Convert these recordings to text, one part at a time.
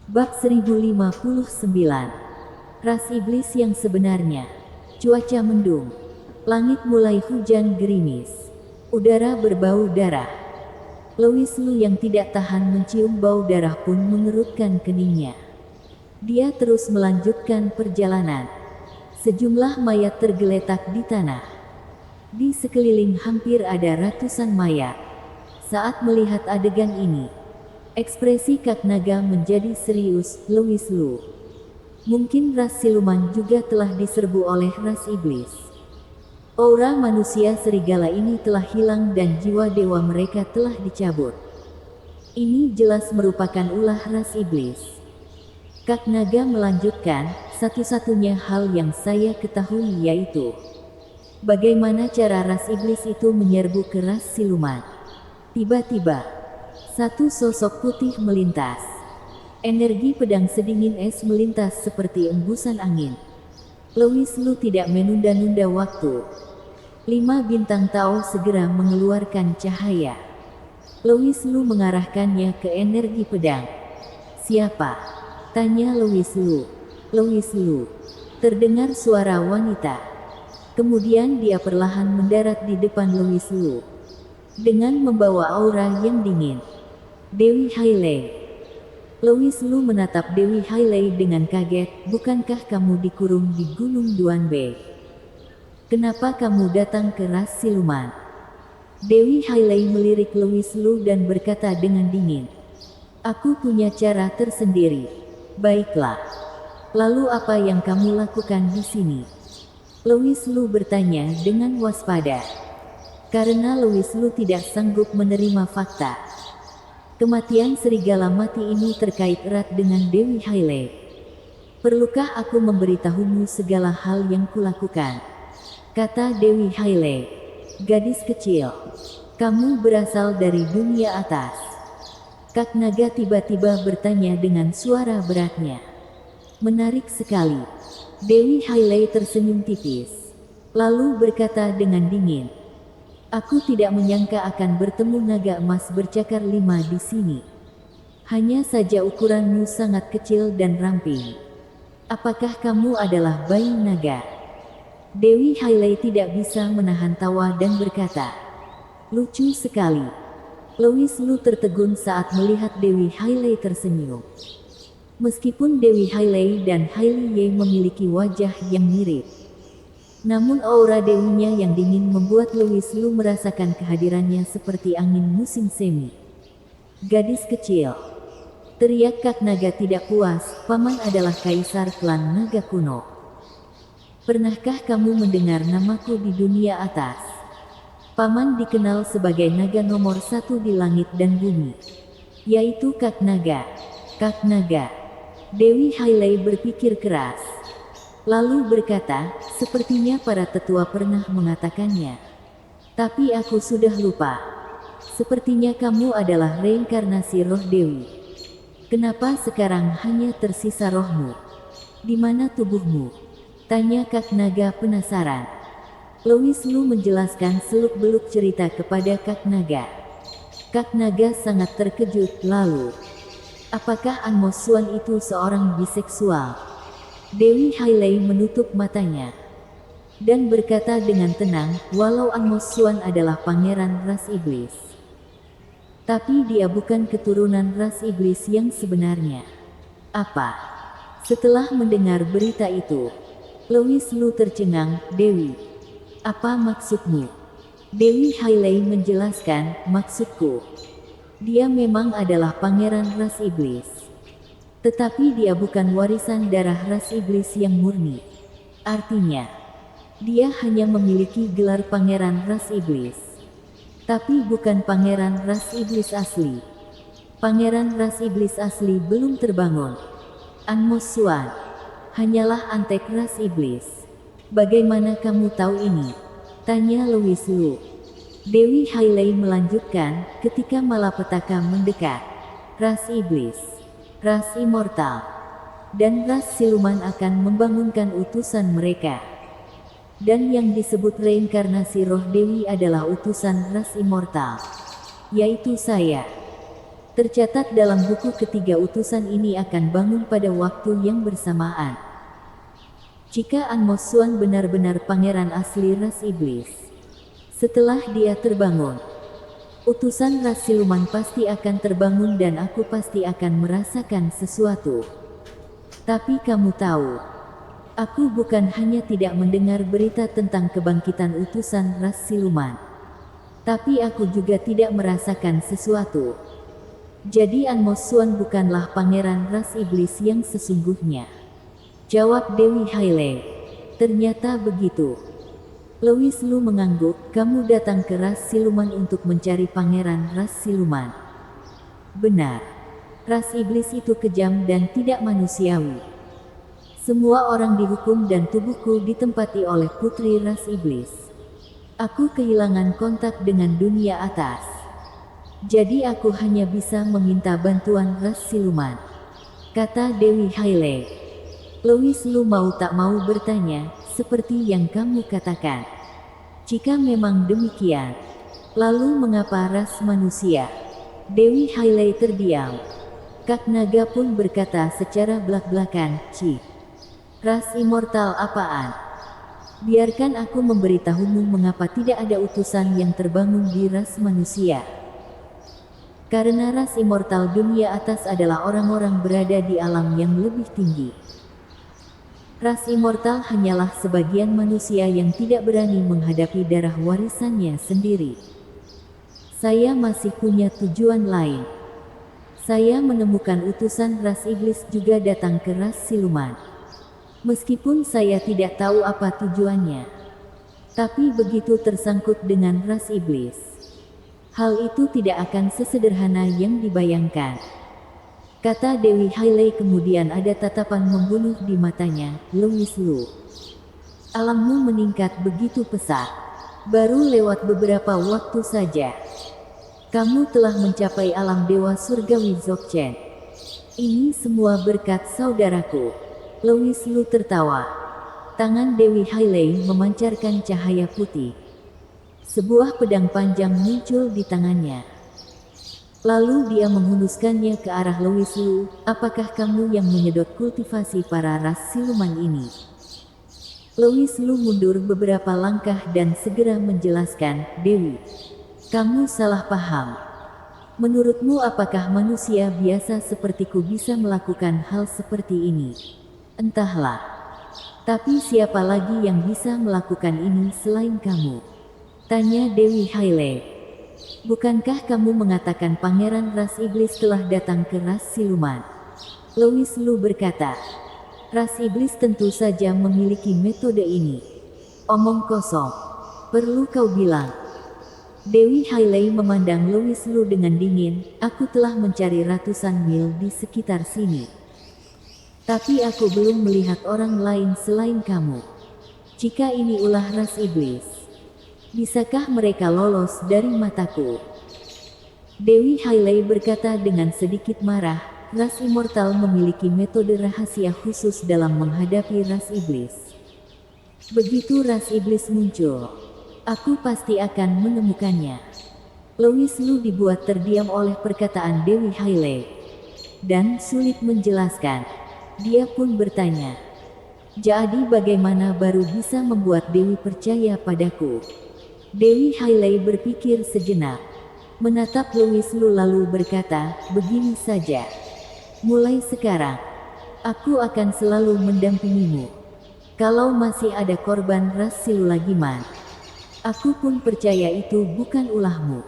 Bab 1059. Ras iblis yang sebenarnya. Cuaca mendung. Langit mulai hujan gerimis. Udara berbau darah. Lois Lu yang tidak tahan mencium bau darah pun mengerutkan keningnya. Dia terus melanjutkan perjalanan. Sejumlah mayat tergeletak di tanah. Di sekeliling hampir ada ratusan mayat. Saat melihat adegan ini, ekspresi Kak Naga menjadi serius. Lois Lu, mungkin ras siluman juga telah diserbu oleh ras iblis. Aura manusia serigala ini telah hilang dan jiwa dewa mereka telah dicabut. Ini jelas merupakan ulah ras iblis. Kak Naga melanjutkan, satu-satunya hal yang saya ketahui yaitu bagaimana cara ras iblis itu menyerbu ke ras siluman. Tiba-tiba, satu sosok putih melintas. Energi pedang sedingin es melintas seperti embusan angin. Lois Lu tidak menunda-nunda waktu. 5 bintang Tao segera mengeluarkan cahaya. Lois Lu mengarahkannya ke energi pedang. Siapa? Tanya Lois Lu. Lois Lu. Terdengar suara wanita. Kemudian dia perlahan mendarat di depan Lois Lu dengan membawa aura yang dingin. Dewi Hailey. Lois Lu menatap Dewi Hailey dengan kaget. Bukankah kamu dikurung di Gunung Duanbe? Kenapa kamu datang ke ras siluman? Dewi Hailey melirik Lois Lu dan berkata dengan dingin. Aku punya cara tersendiri. Baiklah. Lalu apa yang kamu lakukan di sini? Lois Lu bertanya dengan waspada. Karena Lois Lu tidak sanggup menerima fakta. Kematian serigala mati ini terkait erat dengan Dewi Hailey. Perlukah aku memberitahumu segala hal yang kulakukan? Kata Dewi Hailey. Gadis kecil, kamu berasal dari dunia atas. Kak Naga tiba-tiba bertanya dengan suara beratnya. Menarik sekali. Dewi Hailey tersenyum tipis. Lalu berkata dengan dingin. Aku tidak menyangka akan bertemu naga emas bercakar 5 di sini. Hanya saja ukuranmu sangat kecil dan ramping. Apakah kamu adalah bayi naga? Dewi Hailey tidak bisa menahan tawa dan berkata, lucu sekali. Lois Lu tertegun saat melihat Dewi Hailey tersenyum. Meskipun Dewi Hailey dan Hailey Ye memiliki wajah yang mirip, namun aura dewinya yang dingin membuat Lois Lu merasakan kehadirannya seperti angin musim semi. Gadis kecil, teriak Kak Naga tidak puas, paman adalah kaisar klan naga kuno. Pernahkah kamu mendengar namaku di dunia atas? Paman dikenal sebagai naga nomor 1 di langit dan bumi, yaitu Kak Naga. Kak Naga. Dewi Hailey berpikir keras. Lalu berkata, sepertinya para tetua pernah mengatakannya. Tapi aku sudah lupa. Sepertinya kamu adalah reinkarnasi roh Dewi. Kenapa sekarang hanya tersisa rohmu? Di mana tubuhmu? Tanya Kak Naga penasaran. Lois Lu menjelaskan seluk-beluk cerita kepada Kak Naga. Kak Naga sangat terkejut. Lalu, apakah An Mo Xuan itu seorang biseksual? Dewi Hailey menutup matanya dan berkata dengan tenang, walau An Mo Xuan adalah pangeran ras iblis, tapi dia bukan keturunan ras iblis yang sebenarnya. Apa? Setelah mendengar berita itu, Lois Lu tercengang. Dewi, apa maksudmu? Dewi Hailey menjelaskan, maksudku, dia memang adalah pangeran ras iblis. Tetapi dia bukan warisan darah ras iblis yang murni. Artinya, dia hanya memiliki gelar pangeran ras iblis. Tapi bukan pangeran ras iblis asli. Pangeran ras iblis asli belum terbangun. An Mo Xuan hanyalah antek ras iblis. Bagaimana kamu tahu ini? Tanya Lois Lu. Dewi Hailey melanjutkan, ketika malapetaka mendekat, ras iblis, ras immortal, dan ras siluman akan membangunkan utusan mereka. Dan yang disebut reinkarnasi roh Dewi adalah utusan ras immortal, yaitu saya. Tercatat dalam buku ketiga utusan ini akan bangun pada waktu yang bersamaan. Jika An Mosuan benar-benar pangeran asli ras iblis, setelah dia terbangun, utusan ras siluman pasti akan terbangun dan aku pasti akan merasakan sesuatu. Tapi kamu tahu, aku bukan hanya tidak mendengar berita tentang kebangkitan utusan ras siluman, tapi aku juga tidak merasakan sesuatu. Jadi An Mosuan bukanlah pangeran ras iblis yang sesungguhnya. Jawab Dewi Hailey. Ternyata begitu. Louis Lu mengangguk, kamu datang ke ras siluman untuk mencari pangeran ras siluman. Benar. Ras iblis itu kejam dan tidak manusiawi. Semua orang dihukum dan tubuhku ditempati oleh putri ras iblis. Aku kehilangan kontak dengan dunia atas. Jadi aku hanya bisa meminta bantuan ras siluman, kata Dewi Hailey. Louis Lu mau tak mau bertanya, seperti yang kamu katakan. Jika memang demikian, lalu mengapa ras manusia? Dewi Hailey terdiam. Kak Naga pun berkata secara belak-belakan, Cih, ras immortal apaan? Biarkan aku memberitahumu mengapa tidak ada utusan yang terbangun di ras manusia. Karena ras immortal dunia atas adalah orang-orang berada di alam yang lebih tinggi. Ras immortal hanyalah sebagian manusia yang tidak berani menghadapi darah warisannya sendiri. Saya masih punya tujuan lain. Saya menemukan utusan ras iblis juga datang ke ras siluman. Meskipun saya tidak tahu apa tujuannya, tapi begitu tersangkut dengan ras iblis, hal itu tidak akan sesederhana yang dibayangkan. Kata Dewi Hailey, kemudian ada tatapan membunuh di matanya. Louis Lu, alammu meningkat begitu pesat. Baru lewat beberapa waktu saja, kamu telah mencapai alam dewa surgawi Dzogchen. Ini semua berkat saudaraku. Louis Lu tertawa. Tangan Dewi Hailey memancarkan cahaya putih. Sebuah pedang panjang muncul di tangannya. Lalu dia menghunuskannya ke arah Louis Lu. Apakah kamu yang menyedot kultivasi para ras siluman ini? Louis Lu mundur beberapa langkah dan segera menjelaskan, Dewi, kamu salah paham. Menurutmu apakah manusia biasa sepertiku bisa melakukan hal seperti ini? Entahlah. Tapi siapa lagi yang bisa melakukan ini selain kamu? Tanya Dewi Hailey. Bukankah kamu mengatakan pangeran ras iblis telah datang ke ras siluman? Louis Lu berkata, ras iblis tentu saja memiliki metode ini. Omong kosong. Perlu kau bilang. Dewi Hailey memandang Louis Lu dengan dingin, aku telah mencari ratusan mil di sekitar sini. Tapi aku belum melihat orang lain selain kamu. Jika ini ulah ras iblis, bisakah mereka lolos dari mataku? Dewi Hailey berkata dengan sedikit marah, ras immortal memiliki metode rahasia khusus dalam menghadapi ras iblis. Begitu ras iblis muncul, aku pasti akan menemukannya. Louis Lu dibuat terdiam oleh perkataan Dewi Hailey dan sulit menjelaskan. Dia pun bertanya, jadi bagaimana baru bisa membuat Dewi percaya padaku? Dewi Hailey berpikir sejenak, menatap Louis Lu lalu berkata, begini saja. Mulai sekarang, aku akan selalu mendampingimu. Kalau masih ada korban ras Silulagiman, aku pun percaya itu bukan ulahmu.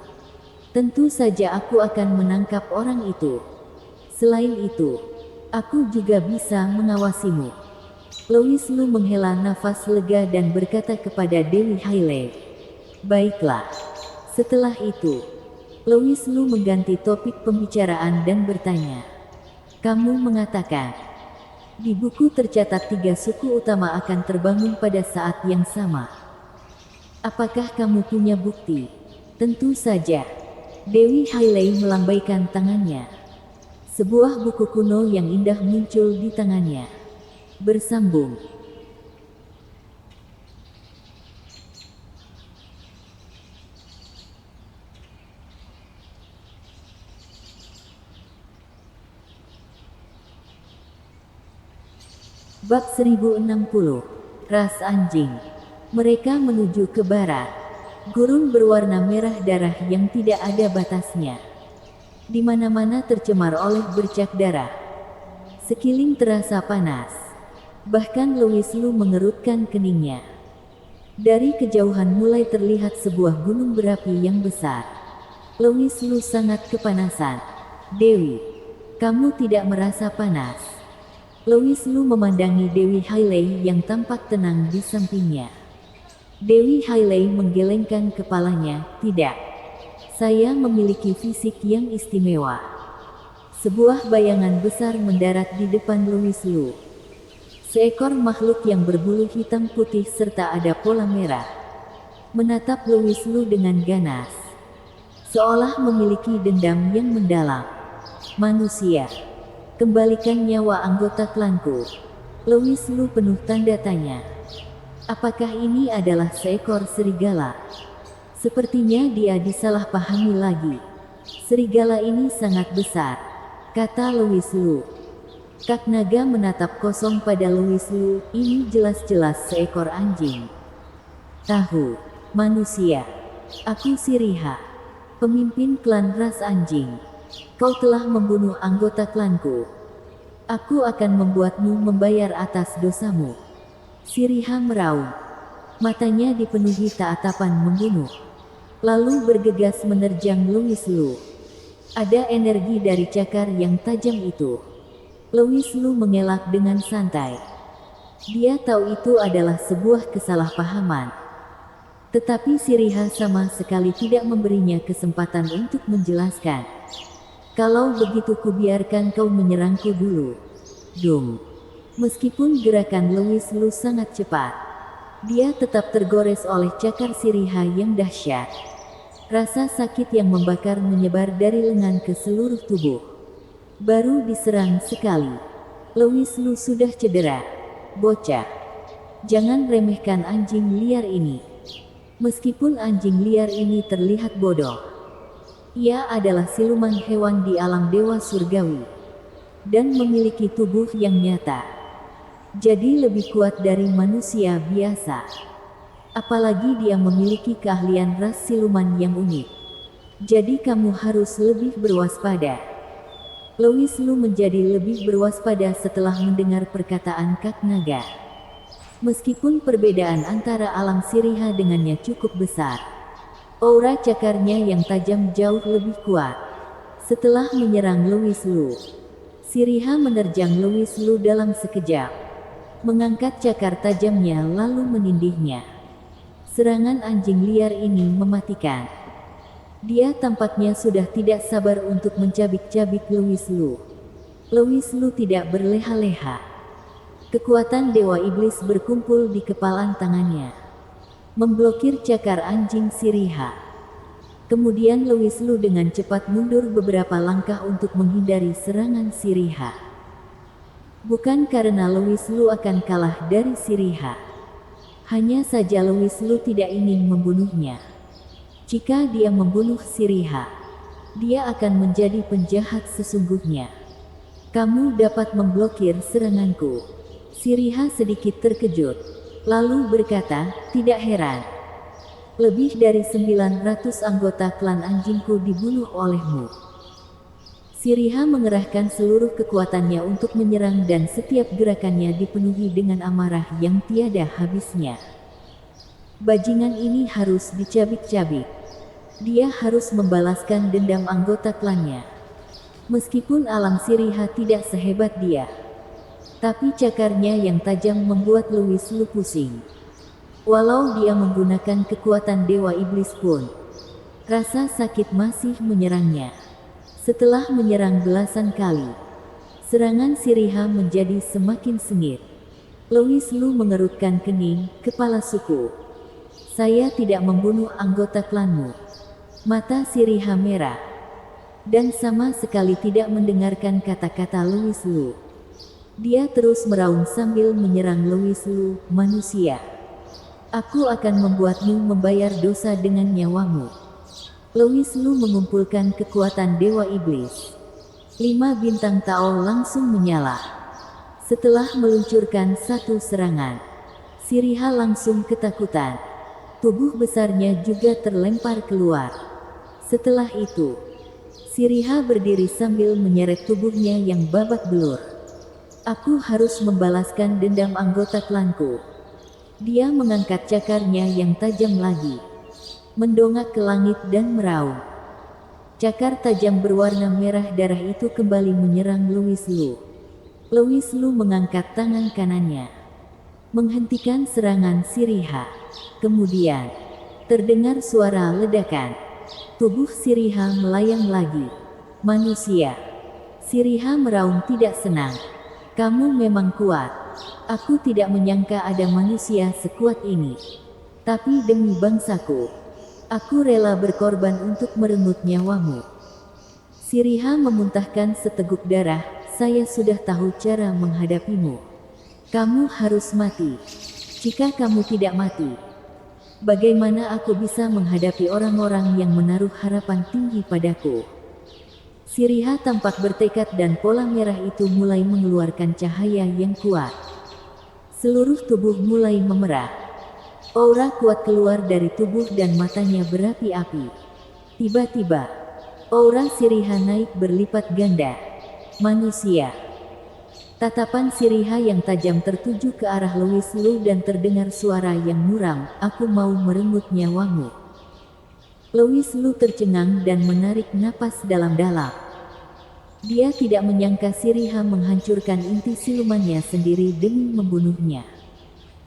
Tentu saja aku akan menangkap orang itu. Selain itu, aku juga bisa mengawasimu. Louis Lu menghela nafas lega dan berkata kepada Dewi Hailey, baiklah. Setelah itu, Louis Lu mengganti topik pembicaraan dan bertanya, kamu mengatakan, di buku tercatat 3 suku utama akan terbangun pada saat yang sama. Apakah kamu punya bukti? Tentu saja. Dewi Hailey melambaikan tangannya. Sebuah buku kuno yang indah muncul di tangannya. Bersambung. Bab 1060. Ras anjing. Mereka menuju ke barat. Gurun berwarna merah darah yang tidak ada batasnya. Di mana-mana tercemar oleh bercak darah. Sekeliling terasa panas. Bahkan Louis Lu mengerutkan keningnya. Dari kejauhan mulai terlihat sebuah gunung berapi yang besar. Louis Lu sangat kepanasan. Dewi, kamu tidak merasa panas? Louis Lu memandangi Dewi Hailey yang tampak tenang di sampingnya. Dewi Hailey menggelengkan kepalanya, tidak. Saya memiliki fisik yang istimewa. Sebuah bayangan besar mendarat di depan Louis Lu. Seekor makhluk yang berbulu hitam putih serta ada pola merah. Menatap Louis Lu dengan ganas. Seolah memiliki dendam yang mendalam. Manusia, kembalikan nyawa anggota klanku. Louis Lu penuh tanda tanya. Apakah ini adalah seekor serigala? Sepertinya dia disalahpahami lagi. Serigala ini sangat besar, kata Louis Lu. Kak naga menatap kosong pada Louis Lu, ini jelas-jelas seekor anjing. Tahu, manusia. Aku Siriha, pemimpin klan ras anjing. Kau telah membunuh anggota klanku. Aku akan membuatmu membayar atas dosamu. Siriha meraung. Matanya dipenuhi taatapan membunuh. Lalu bergegas menerjang Louis Lu. Ada energi dari cakar yang tajam itu. Louis Lu mengelak dengan santai. Dia tahu itu adalah sebuah kesalahpahaman. Tetapi Siriha sama sekali tidak memberinya kesempatan untuk menjelaskan. Kalau begitu kubiarkan kau menyerangku dulu. Dung. Meskipun gerakan Louis Lu sangat cepat, dia tetap tergores oleh cakar Siriha yang dahsyat. Rasa sakit yang membakar menyebar dari lengan ke seluruh tubuh. Baru diserang sekali, Louis Lu sudah cedera. Bocah, jangan remehkan anjing liar ini. Meskipun anjing liar ini terlihat bodoh, ia adalah siluman hewan di alam dewa surgawi dan memiliki tubuh yang nyata. Jadi lebih kuat dari manusia biasa. Apalagi dia memiliki keahlian ras siluman yang unik. Jadi kamu harus lebih berwaspada. Louis Lu menjadi lebih berwaspada setelah mendengar perkataan Kak Naga. Meskipun perbedaan antara alam Siriha dengannya cukup besar, aura cakarnya yang tajam jauh lebih kuat. Setelah menyerang Louis Lu, Siriha menerjang Louis Lu dalam sekejap. Mengangkat cakar tajamnya lalu menindihnya. Serangan anjing liar ini mematikan. Dia tampaknya sudah tidak sabar untuk mencabik-cabik Louis Lu. Louis Lu tidak berleha-leha. Kekuatan Dewa Iblis berkumpul di kepalan tangannya, memblokir cakar anjing Siriha. Kemudian Louis Lu dengan cepat mundur beberapa langkah untuk menghindari serangan Siriha. Bukan karena Louis Lu akan kalah dari Siriha. Hanya saja Louis Lu tidak ingin membunuhnya. Jika dia membunuh Siriha, dia akan menjadi penjahat sesungguhnya. Kamu dapat memblokir seranganku. Siriha sedikit terkejut, lalu berkata, tidak heran. Lebih dari 900 anggota klan anjingku dibunuh olehmu. Siriha mengerahkan seluruh kekuatannya untuk menyerang dan setiap gerakannya dipenuhi dengan amarah yang tiada habisnya. Bajingan ini harus dicabik-cabik. Dia harus membalaskan dendam anggota klannya. Meskipun alam Siriha tidak sehebat dia, tapi cakarnya yang tajam membuat Louis Lu pusing. Walau dia menggunakan kekuatan Dewa Iblis pun, rasa sakit masih menyerangnya. Setelah menyerang belasan kali, serangan Siriha menjadi semakin sengit. Louis Lu mengerutkan kening, kepala suku. Saya tidak membunuh anggota klanmu. Mata Siriha merah, dan sama sekali tidak mendengarkan kata-kata Louis Lu. Dia terus meraung sambil menyerang Louis Lu, manusia. Aku akan membuatmu membayar dosa dengan nyawamu. Louis Lu mengumpulkan kekuatan Dewa Iblis. 5 bintang Tao langsung menyala. Setelah meluncurkan satu serangan, Siriha langsung ketakutan. Tubuh besarnya juga terlempar keluar. Setelah itu, Siriha berdiri sambil menyeret tubuhnya yang babak belur. Aku harus membalaskan dendam anggota klanku. Dia mengangkat cakarnya yang tajam lagi, mendongak ke langit dan meraung. Cakar tajam berwarna merah darah itu kembali menyerang Louis Lu. Louis Lu mengangkat tangan kanannya, menghentikan serangan Siriha. Kemudian, terdengar suara ledakan. Tubuh Siriha melayang lagi. Manusia. Siriha meraung tidak senang. Kamu memang kuat. Aku tidak menyangka ada manusia sekuat ini. Tapi demi bangsaku, aku rela berkorban untuk merenggut nyawamu. Siriha memuntahkan seteguk darah. Saya sudah tahu cara menghadapimu. Kamu harus mati. Jika kamu tidak mati, bagaimana aku bisa menghadapi orang-orang yang menaruh harapan tinggi padaku? Siriha tampak bertekad dan pola merah itu mulai mengeluarkan cahaya yang kuat. Seluruh tubuh mulai memerah. Aura kuat keluar dari tubuh dan matanya berapi-api. Tiba-tiba, aura Siriha naik berlipat ganda. Manusia. Tatapan Siriha yang tajam tertuju ke arah Louis Lu dan terdengar suara yang muram, aku mau merenggut nyawamu. Louis Lu tercengang dan menarik napas dalam-dalam. Dia tidak menyangka Siriha menghancurkan inti silumannya sendiri demi membunuhnya.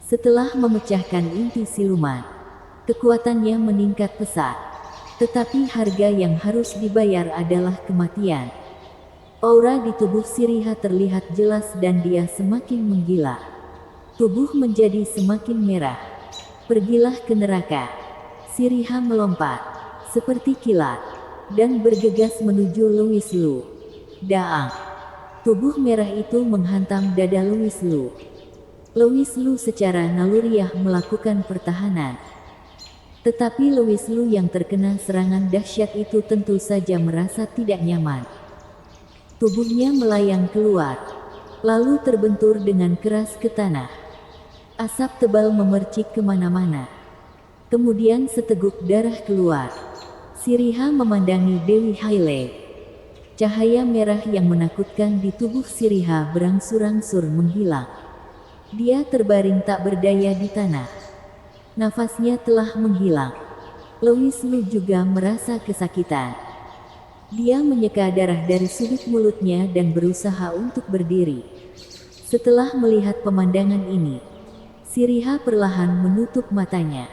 Setelah memecahkan inti siluman, kekuatannya meningkat pesat. Tetapi harga yang harus dibayar adalah kematian. Aura di tubuh Siriha terlihat jelas dan dia semakin menggila. Tubuh menjadi semakin merah. Pergilah ke neraka. Siriha melompat, seperti kilat, dan bergegas menuju Louis Lu. Daang. Tubuh merah itu menghantam dada Louis Lu. Louis Lu secara naluriah melakukan pertahanan. Tetapi Louis Lu yang terkena serangan dahsyat itu tentu saja merasa tidak nyaman. Tubuhnya melayang keluar, lalu terbentur dengan keras ke tanah. Asap tebal memercik kemana-mana. Kemudian seteguk darah keluar. Siriha memandangi Dewi Hailey. Cahaya merah yang menakutkan di tubuh Siriha berangsur-angsur menghilang. Dia terbaring tak berdaya di tanah. Nafasnya telah menghilang. Louis Lu juga merasa kesakitan. Dia menyeka darah dari sudut mulutnya dan berusaha untuk berdiri. Setelah melihat pemandangan ini, Siriha perlahan menutup matanya.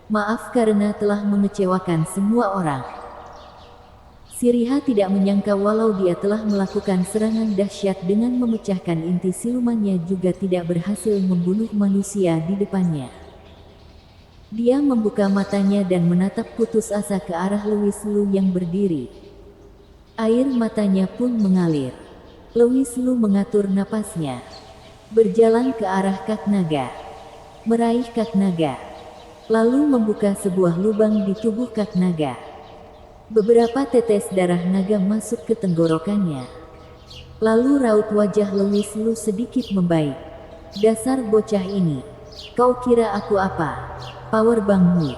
Maaf karena telah mengecewakan semua orang. Siriha tidak menyangka walau dia telah melakukan serangan dahsyat dengan memecahkan inti silumannya juga tidak berhasil membunuh manusia di depannya. Dia membuka matanya dan menatap putus asa ke arah Louis Lu yang berdiri. Air matanya pun mengalir. Louis Lu mengatur napasnya, berjalan ke arah kak naga, meraih kak naga, lalu membuka sebuah lubang di tubuh kak naga. Beberapa tetes darah naga masuk ke tenggorokannya. Lalu raut wajah Louis Lu sedikit membaik. Dasar bocah ini, kau kira aku apa? Power bangmu.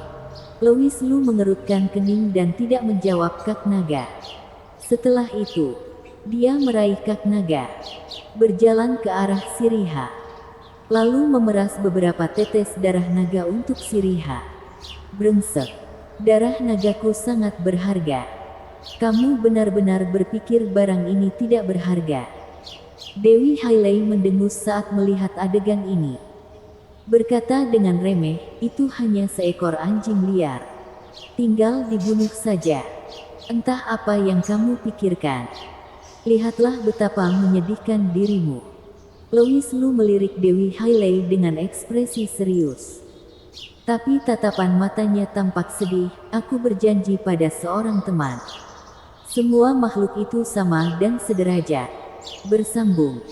Louis Lu mengerutkan kening dan tidak menjawab kak naga. Setelah itu, dia meraih kak naga, berjalan ke arah Siriha, lalu memeras beberapa tetes darah naga untuk Siriha. Brengsek, darah nagaku sangat berharga. Kamu benar-benar berpikir barang ini tidak berharga. Dewi Hailey mendengus saat melihat adegan ini. Berkata dengan remeh, itu hanya seekor anjing liar. Tinggal dibunuh saja. Entah apa yang kamu pikirkan. Lihatlah betapa menyedihkan dirimu. Louis Lu melirik Dewi Hailey dengan ekspresi serius. Tapi tatapan matanya tampak sedih. Aku berjanji pada seorang teman. Semua makhluk itu sama dan sederajat. Bersambung.